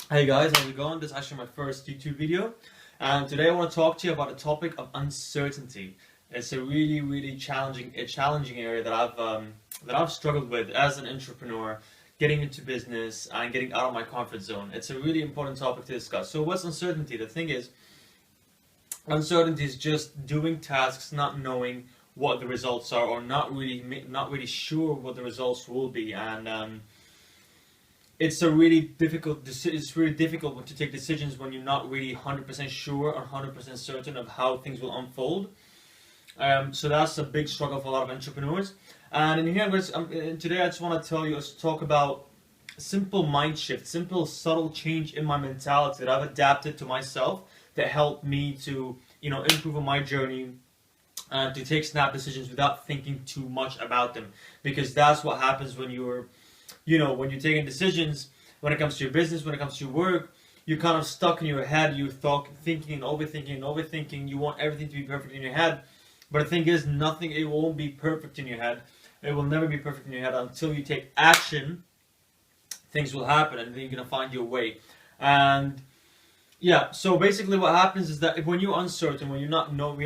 Hey guys, how's it going? This is actually my first YouTube video, and today I want to talk to you about the topic of uncertainty. It's a really challenging area that I've struggled with as an entrepreneur, getting into business and getting out of my comfort zone. It's a really important topic to discuss. So, what's uncertainty? The thing is, uncertainty is just doing tasks, not knowing what the results are, or not really sure what the results will be, and it's really difficult to take decisions when you're not really 100% sure or 100% certain of how things will unfold. So that's a big struggle for a lot of entrepreneurs. And in here, today I just want to talk about simple mind shift, simple subtle change in my mentality that I've adapted to myself that helped me to improve on my journey and to take snap decisions without thinking too much about them, because that's what happens when when you're taking decisions, when it comes to your business, when it comes to your work. You're kind of stuck in your head. You're thinking and overthinking. You want everything to be perfect in your head, but the thing is, it won't be perfect in your head. It will never be perfect in your head until you take action. Things will happen, and then you're gonna find your way. And yeah, so basically, what happens is that when you're uncertain, when you don't know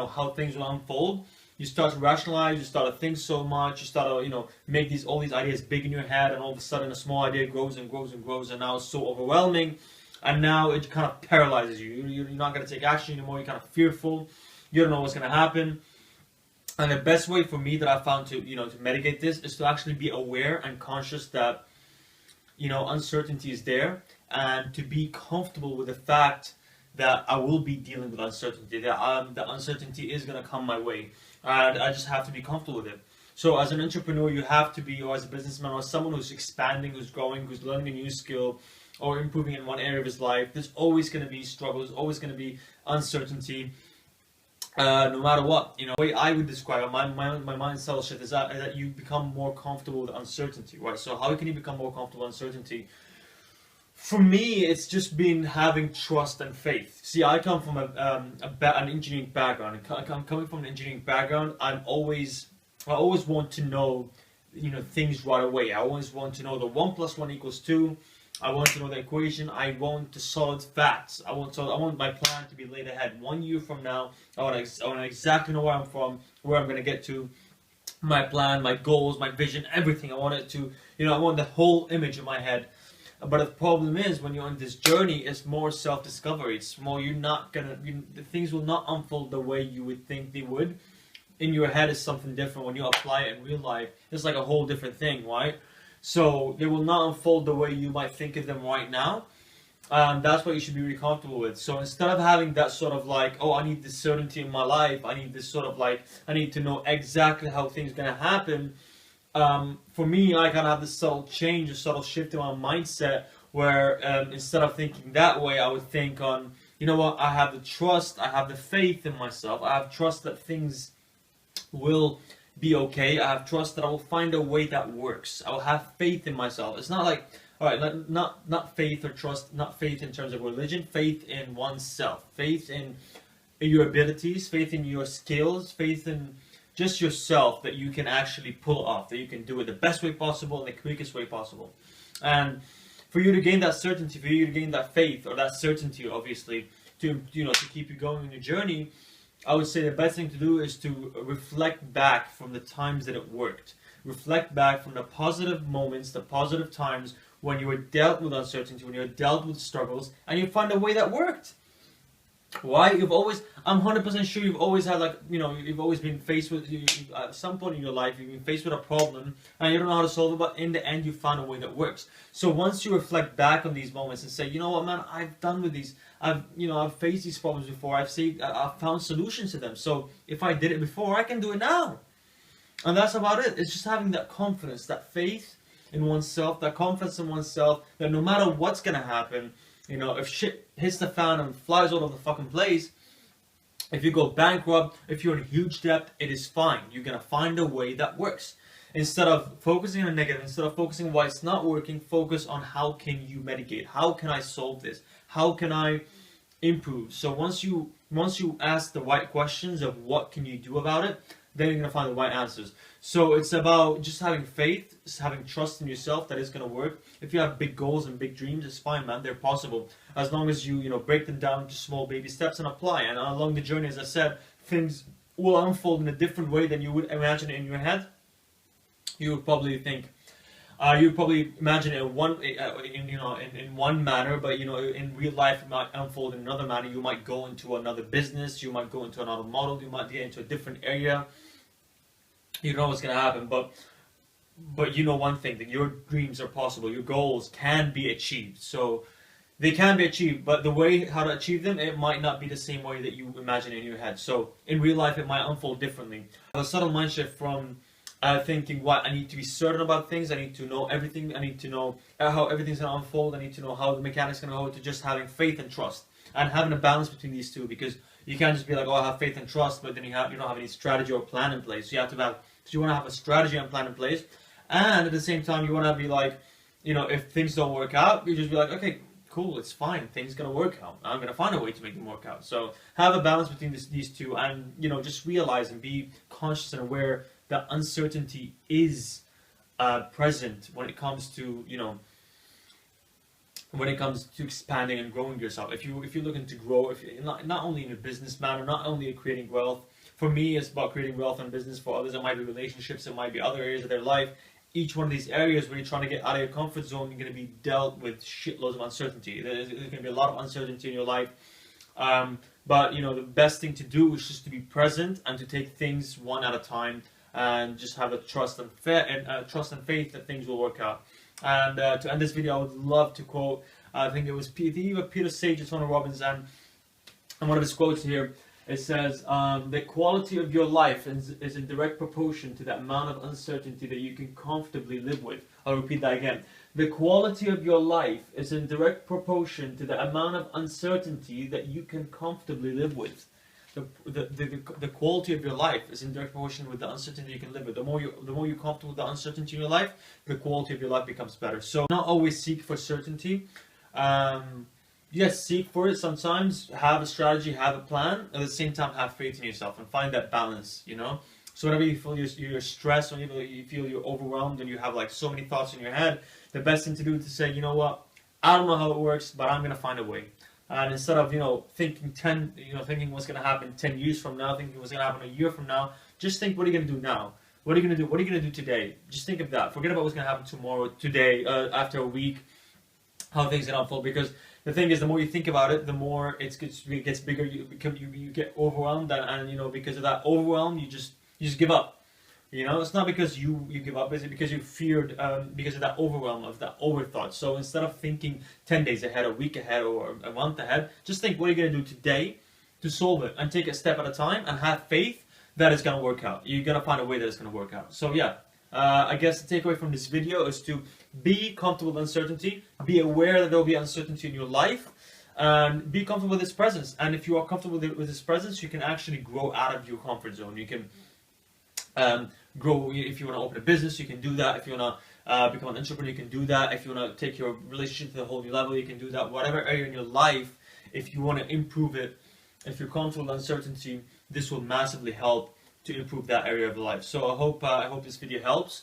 how things will unfold, you start to rationalize, you start to think so much, you start to make all these ideas big in your head, and all of a sudden, a small idea grows and grows and grows, and now it's so overwhelming, and now it kind of paralyzes you. You're not going to take action anymore. You're kind of fearful. You don't know what's going to happen. And the best way for me that I found to mitigate this is to actually be aware and conscious that uncertainty is there, and to be comfortable with the fact that I will be dealing with uncertainty, that the uncertainty is going to come my way, and I just have to be comfortable with it. So as an entrepreneur, you have to be, or as a businessman, or someone who's expanding, who's growing, who's learning a new skill, or improving in one area of his life, there's always going to be struggles, there's always going to be uncertainty, no matter what. The way I would describe it, my mindset shift is that you become more comfortable with uncertainty, right? So how can you become more comfortable with uncertainty? For me, it's just been having trust and faith. See, I come from an engineering background. I'm coming from an engineering background. I always want to know, things right away. I always want to know the 1 + 1 = 2. I want to know the equation. I want the solid facts. I want my plan to be laid ahead. 1 year from now, I want to exactly know where I'm going to get to. My plan, my goals, my vision, everything. I want it to, I want the whole image in my head. But the problem is, when you're on this journey, it's more self-discovery. It's more, the things will not unfold the way you would think they would. In your head is something different. When you apply it in real life, it's like a whole different thing, right? So they will not unfold the way you might think of them right now. That's what you should be really comfortable with. So instead of having that sort of like, oh, I need this certainty in my life, I need this sort of like, I need to know exactly how things are going to happen. For me, I kind of have this subtle change, a subtle shift in my mindset where instead of thinking that way, I would think on, you know what, I have the trust, I have the faith in myself, I have trust that things will be okay, I have trust that I will find a way that works, I will have faith in myself. It's not like, all right, not faith or trust, not faith in terms of religion, faith in oneself, faith in your abilities, faith in your skills, faith in just yourself, that you can actually pull off, that you can do it the best way possible and the quickest way possible. And for you to gain that certainty, for you to gain that faith or that certainty, obviously, to keep you going on your journey, I would say the best thing to do is to reflect back from the times that it worked. Reflect back from the positive moments, the positive times when you were dealt with uncertainty, when you were dealt with struggles, and you find a way that worked. Why? I'm 100% sure you've always had, like, you've always been faced with, at some point in your life, you've been faced with a problem and you don't know how to solve it, but in the end, you found a way that works. So once you reflect back on these moments and say, you know what, man, I've done with these, I've faced these problems before, I've found solutions to them. So if I did it before, I can do it now. And that's about it. It's just having that confidence, that faith in oneself, that confidence in oneself, that no matter what's going to happen, if shit hits the fan and flies all over the fucking place, if you go bankrupt, if you're in huge debt, it is fine. You're going to find a way that works. Instead of focusing on the negative, instead of focusing on why it's not working, focus on how can you mitigate? How can I solve this? How can I improve? So once you ask the right questions of what can you do about it, then you're gonna find the right answers. So it's about just having faith, just having trust in yourself that it's gonna work. If you have big goals and big dreams, it's fine, man. They're possible as long as you break them down to small baby steps and apply. And along the journey, as I said, things will unfold in a different way than you would imagine it in your head. You would probably think. You probably imagine it in one manner, but in real life it might unfold in another manner. You might go into another business, you might go into another model, you might get into a different area. You don't know what's gonna happen, but you know one thing, that your dreams are possible, your goals can be achieved. So they can be achieved, but the way how to achieve them, it might not be the same way that you imagine in your head. So in real life, it might unfold differently. A subtle mind shift from thinking, what, I need to be certain about things, I need to know everything, I need to know how everything's going to unfold, I need to know how the mechanics going to hold, to just having faith and trust. And having a balance between these two, because you can't just be like, oh, I have faith and trust, but then you don't have any strategy or plan in place. So you have to have, so you want to have a strategy and plan in place, and at the same time you want to be like, if things don't work out, you just be like, okay, cool, it's fine, things gonna work out. I'm gonna find a way to make them work out. So have a balance between these two, and just realize and be conscious and aware that uncertainty is present when it comes to when it comes to expanding and growing yourself. If you're looking to grow, if not only in a business manner, not only creating wealth. For me, it's about creating wealth and business. For others, it might be relationships, it might be other areas of their life. Each one of these areas where you're trying to get out of your comfort zone, you're going to be dealt with shitloads of uncertainty. There's going to be a lot of uncertainty in your life. But the best thing to do is just to be present and to take things one at a time, and just have a trust and faith that things will work out. And to end this video, I would love to quote, I think it was either Peter Sage or Tony Robbins, and one of his quotes here. It says, the quality of your life is in direct proportion to the amount of uncertainty that you can comfortably live with. I'll repeat that again. The quality of your life is in direct proportion to the amount of uncertainty that you can comfortably live with. The quality of your life is in direct proportion with the uncertainty you can live with. The more you're comfortable with the uncertainty in your life, the quality of your life becomes better. So not always seek for certainty. Yes, seek for it sometimes, have a strategy, have a plan, at the same time have faith in yourself and find that balance, So whenever you feel you're stressed, whenever you feel you're overwhelmed and you have like so many thoughts in your head, the best thing to do is to say, you know what, I don't know how it works, but I'm going to find a way. And instead of, thinking thinking what's going to happen 10 years from now, thinking what's going to happen a year from now, just think, what are you going to do now? What are you going to do? What are you going to do today? Just think of that. Forget about what's going to happen tomorrow, today, after a week, how things are going to unfold, because the thing is, the more you think about it, the more it gets bigger. You get overwhelmed, and because of that overwhelm, you just give up. It's not because you give up, it's because you feared, because of that overwhelm, of that overthought. So instead of thinking 10 days ahead, a week ahead, or a month ahead, just think, what are you going to do today to solve it, and take a step at a time, and have faith that it's going to work out. You're going to find a way that it's going to work out. So yeah. I guess the takeaway from this video is to be comfortable with uncertainty, be aware that there will be uncertainty in your life, and be comfortable with its presence. And if you are comfortable with its presence, you can actually grow out of your comfort zone. You can grow. If you want to open a business, you can do that. If you want to become an entrepreneur, you can do that. If you want to take your relationship to a whole new level, you can do that. Whatever area in your life, if you want to improve it, if you're comfortable with uncertainty, this will massively help to improve that area of life. So I hope this video helps.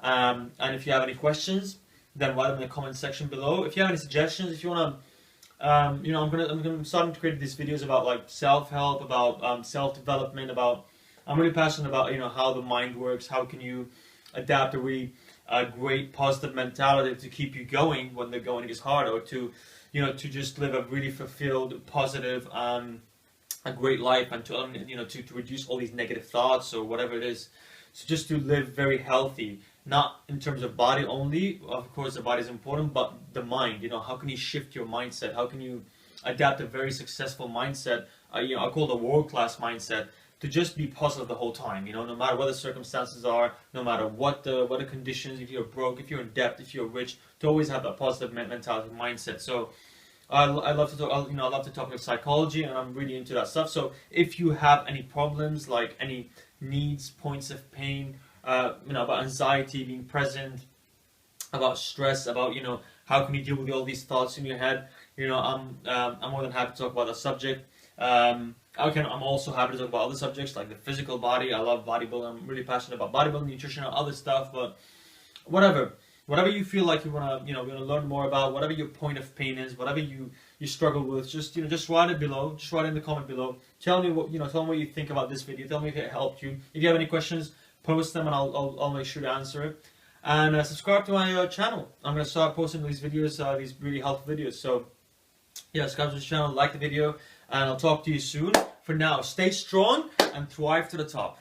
And if you have any questions, then write them in the comment section below. If you have any suggestions, if you want to, I'm starting to create these videos about like self-help, about self-development, I'm really passionate about how the mind works, how can you adapt a really great positive mentality to keep you going when the going gets hard, or to just live a really fulfilled, positive, a great life, and to reduce all these negative thoughts or whatever it is. So just to live very healthy, not in terms of body only. Of course, the body is important, but the mind. How can you shift your mindset? How can you adapt a very successful mindset? I call it a world-class mindset, to just be positive the whole time. No matter what the circumstances are, no matter what the conditions. If you're broke, if you're in debt, if you're rich, to always have that positive mentality mindset. So. I love to talk. I love to talk about psychology, and I'm really into that stuff. So if you have any problems, like any needs, points of pain, about anxiety being present, about stress, about how can you deal with all these thoughts in your head, I'm more than happy to talk about that subject. I'm also happy to talk about other subjects like the physical body. I love bodybuilding. I'm really passionate about bodybuilding, nutrition, and other stuff. But whatever you feel like you wanna learn more about, whatever your point of pain is, whatever you struggle with, just write it below. Just write it in the comment below. Tell me what you think about this video. Tell me if it helped you. If you have any questions, post them and I'll make sure to answer it. And subscribe to my channel. I'm gonna start posting these videos, these really helpful videos. So yeah, subscribe to this channel, like the video, and I'll talk to you soon. For now, stay strong and thrive to the top.